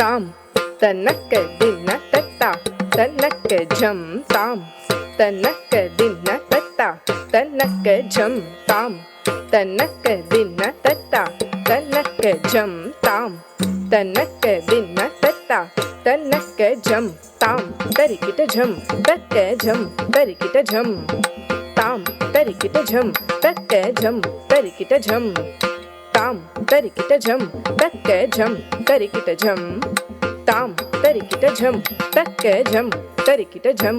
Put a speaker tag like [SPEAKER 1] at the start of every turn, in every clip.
[SPEAKER 1] ताम तनक दिन तत्ता तनक झम ताम तनक दिन तत्ता तनक झम ताम तनक दिन तत्ता तनक झम ताम तनक दिन तत्ता तनक झम ताम तरिकिट झम तक्क झम तरिकिट झम ताम तरिकिट झम तक्क झम तरिकिट झम ताम तरिकिट झम तक्क झम तरिकिट झम ताम तरिकिट झम तक्क झम तरिकिट झम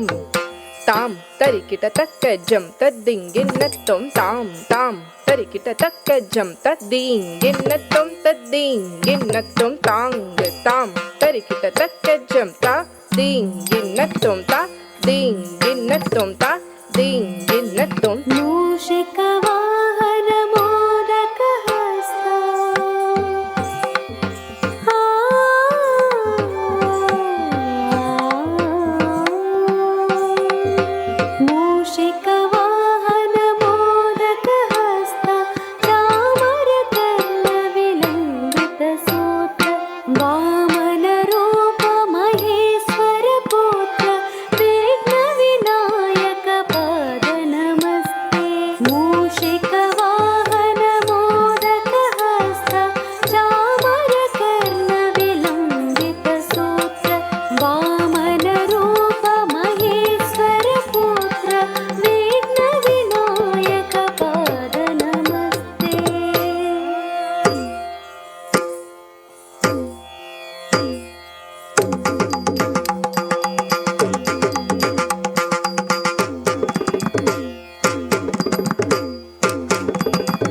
[SPEAKER 1] ताम तरिकिट तक्क झम तद्दिंगिन्नत्तों ताम ताम तरिकिट तक्क झम तद्दिंगिन्नत्तों तद्दिंगिन्नत्तों तांग ताम तरिकिट तक्क झम तद्दिंगिन्नत्तों तद्दिंगिन्नत्तों तद्दिंगिन्नत्तों
[SPEAKER 2] मूषिकवाहन मोदकहस्ता मूषिकवाहन मोदकहस्ता चामरकर्णविलम्बितसूत्र वामनरूप महेश्वरपुत्र विघ्नविनायकपादनमस्ते मूषिकवाहन मोदकहस्ता चामरकर्णविलम्बितसूत्र वामनरूप महेश्वरपुत्र विघ्नविनायकपादनमस्ते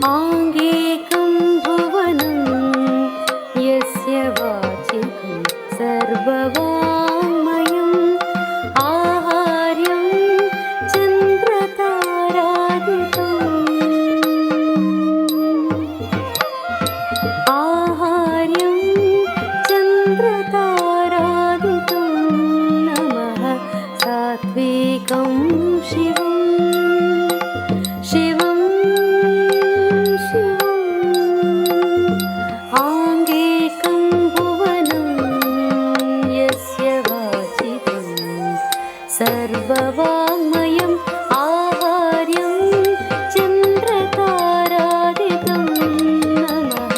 [SPEAKER 2] आङ्गेकं भुवनं यस्य वाचिकं सर्ववाङ्मयम् आहार्यं आहार्यं चन्द्रतारादितं नमः सात्विकं शिवम् शिवम् आङ्गेकं भुवनं यस्य वाचिकं सर्ववाङ्मयम् आहार्यं चन्द्रतारादितं नमः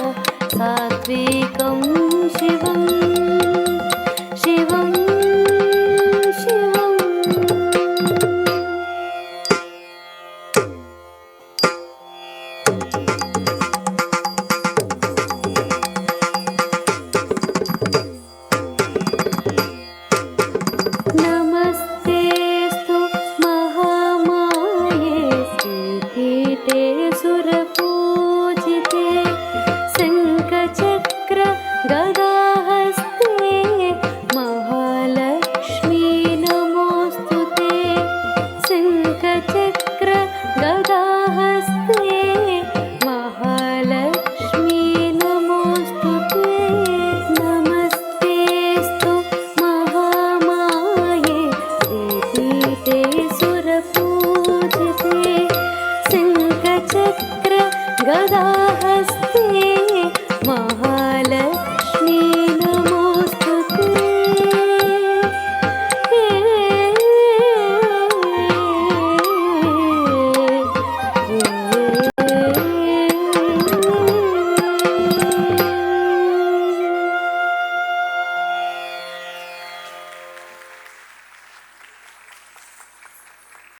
[SPEAKER 2] सात्विकं शिवम् शिवम् शिवम्